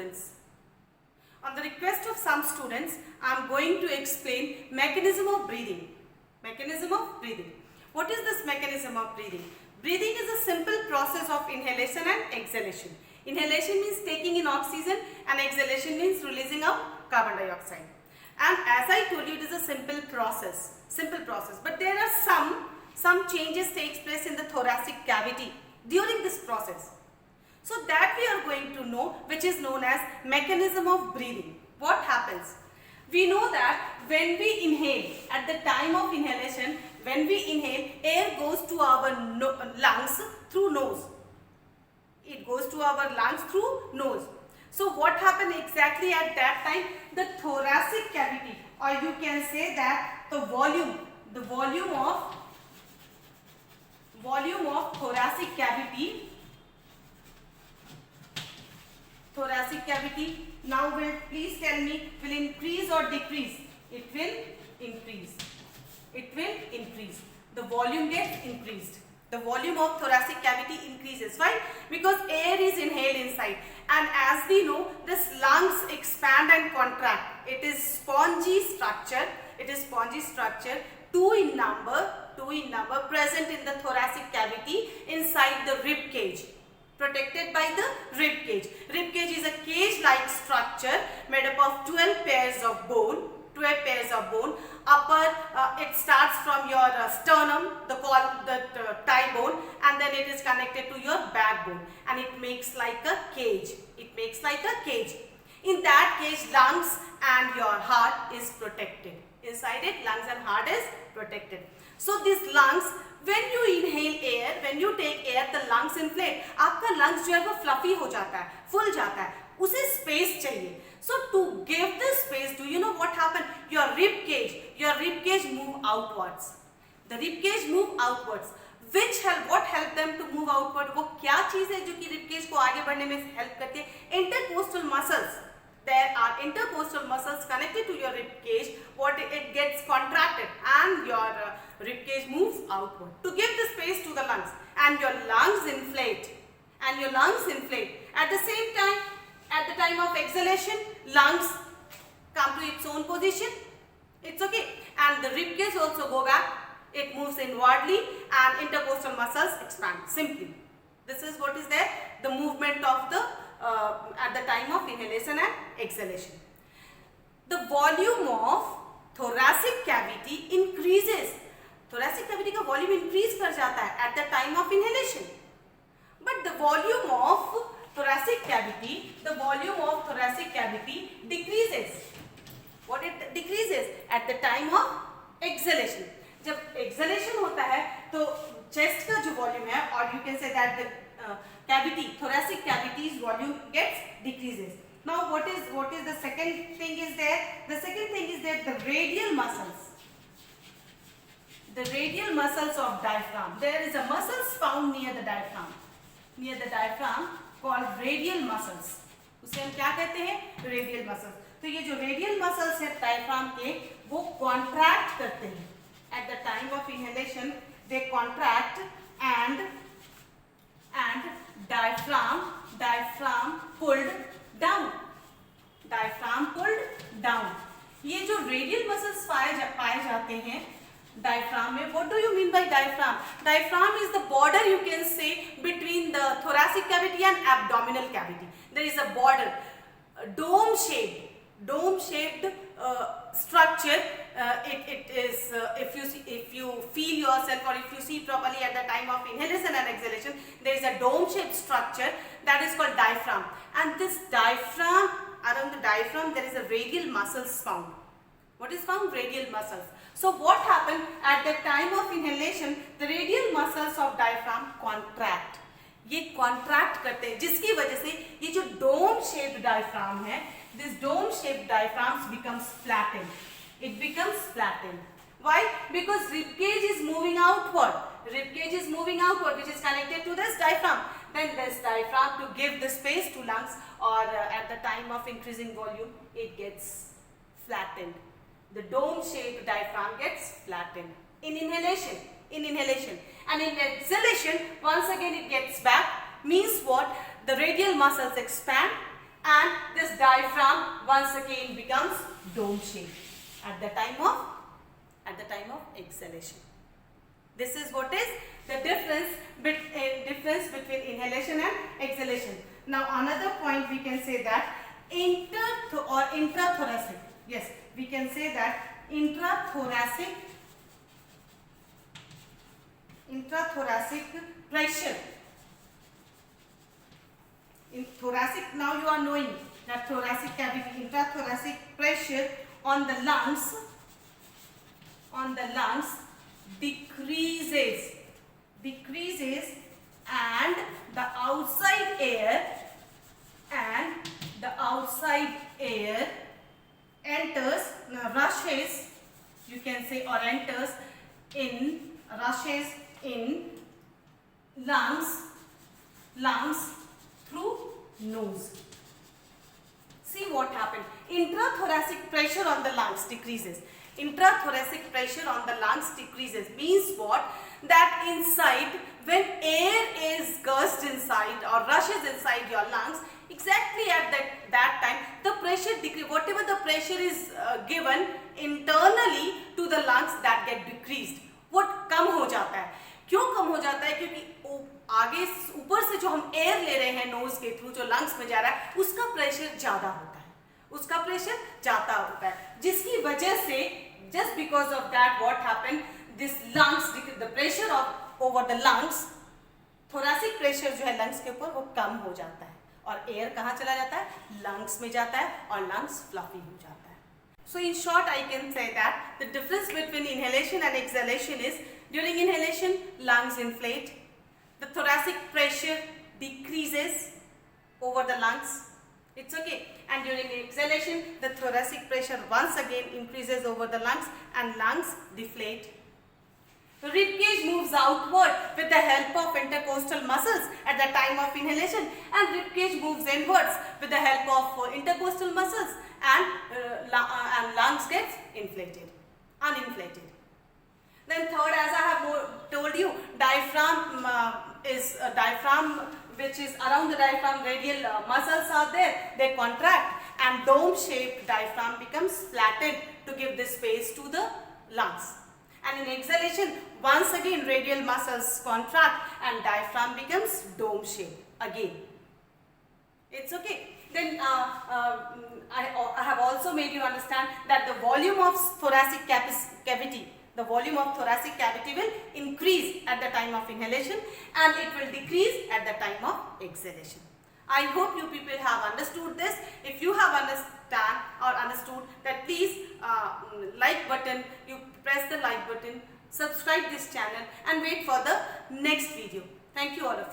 students. On the request of some students, I am going to explain mechanism of breathing. Mechanism of breathing. What is this mechanism of breathing? Breathing is a simple process of inhalation and exhalation. Inhalation means taking in oxygen and exhalation means releasing out carbon dioxide. And as I told you, it is a simple process. But there are some changes takes place in the thoracic cavity during this process. So that we are going to know, which is known as mechanism of breathing. What happens? We know that when we inhale, at the time of inhalation, when we inhale, air goes to our lungs through nose. It goes to our lungs through nose. So what happened exactly at that time? The thoracic cavity, or you can say that the volume of thoracic cavity. Now will please tell me, will increase or decrease? It will increase. The volume gets increased. The volume of thoracic cavity increases. Why? Because air is inhaled inside, and as we know, this lungs expand and contract. It is spongy structure. Two in number, present in the thoracic cavity inside the rib cage, protected by the rib cage. Rib cage is a cage-like structure made up of 12 pairs of bone. Upper, it starts from your sternum, the thigh bone, and then it is connected to your backbone, and it makes like a cage. In that cage, lungs and your heart is protected. Inside it, lungs and heart is protected. So these lungs, when you inhale air, when you take air, the lungs inflate. आपका lungs जो है वो fluffy हो जाता है, full जाता है, उसे space चाहिए. So to give this space, do you know what happened? Your rib cage move outwards. The rib cage move outwards. What help them to move outward? वो क्या चीज है जो कि rib cage को आगे बढ़ने में help करती है? Intercostal muscles. There are intercostal muscles connected to your rib cage. It gets contracted and your rib cage moves outward to give the space to the lungs, and your lungs inflate. At the same time, at the time of exhalation, lungs come to its own position. It's okay, and the rib cage also go back. It moves inwardly, and intercostal muscles expand. Simply, this is what is there. The movement of the at the time of inhalation and exhalation. The volume of thoracic cavity increases. Thoracic cavity का volume increase कर जाता है at the time of inhalation. But the volume of thoracic cavity decreases. What it decreases? At the time of exhalation. जब exhalation होता है तो chest का जो volume है, or you can say that the thoracic cavity's volume gets decreases. Now what is the second thing is there? The second thing is that the radial muscles of diaphragm. There is a muscles found near the diaphragm called radial muscles. उसे हम क्या कहते हैं? Radial muscles. तो ये जो radial muscles है diaphragm के, वो contract करते हैं. At the time of inhalation, they contract and diaphragm pulled down. ये जो radial muscles पाए जाते हैं diaphragm में, what do you mean by diaphragm? Diaphragm is the border, you can say, between the thoracic cavity and abdominal cavity. There is a border, dome shaped structure. It is if you feel yourself, or if you see properly at the time of inhalation and exhalation, there is a dome shaped structure that is called diaphragm, and this diaphragm, around the diaphragm there is a radial muscles found. What is found? Radial muscles. So what happened at the time of inhalation? The radial muscles of diaphragm contract. ये contract करते हैं, जिसकी वजह से ये जो dome shaped diaphragm है, this dome shaped diaphragm becomes flattened. It becomes flattened. Why? Because rib cage is moving outward. Which is connected to this diaphragm. Then this diaphragm, to give the space to lungs, or at the time of increasing volume, it gets flattened. The dome shaped diaphragm gets flattened in inhalation. And in exhalation, once again it gets back. Means what? The radial muscles expand and this diaphragm once again becomes dome shape at the time of exhalation. This is what is the difference between inhalation and exhalation. Now another point we can say that intrathoracic. Yes, we can say that intrathoracic pressure. In thoracic, now you are knowing that thoracic cavity, intrathoracic pressure on the lungs decreases and the outside air enters, rushes, you can say, or rushes in lungs through nose. See what happened. Intrathoracic pressure on the lungs decreases. Intrathoracic pressure on the lungs decreases means what? That inside, when air is gushed inside or rushes inside your lungs, exactly at that time the pressure decrease. Whatever the pressure is given internally to the lungs, that get decreased. What कम हो जाता है? क्यों कम हो जाता है? क्योंकि आगे ऊपर से जो हम एयर ले रहे हैं नोज के थ्रू, जो लंग्स में जा रहा है, उसका प्रेशर ज्यादा होता है, जिसकी वजह से just because of that what happened, this lungs, the pressure over the lungs, thoracic pressure जो है lungs के ऊपर वो कम हो जाता है और एयर कहाँ चला जाता है? लंग्स में जाता है और लंग्स फ्लफी हो जाता है. So in short I can say that the difference between inhalation and exhalation is, during inhalation lungs inflate, the thoracic pressure decreases over the lungs. It's okay. And during exhalation, the thoracic pressure once again increases over the lungs and lungs deflate. The rib cage moves outward with the help of intercostal muscles at the time of inhalation, and rib cage moves inwards with the help of intercostal muscles, and lungs gets uninflated. Then third, as I have told you, diaphragm is a diaphragm which is around the diaphragm, radial muscles are there, they contract, and dome shaped diaphragm becomes flattened to give this space to the lungs. And in exhalation, once again radial muscles contract and diaphragm becomes dome shaped again. It's okay. Then I have also made you understand that the volume of thoracic cavity, will increase at the time of inhalation and it will decrease at the time of exhalation. I hope you people have understood this. If you have understood that, please like button, you press the like button, subscribe this channel and wait for the next video. Thank you all of you.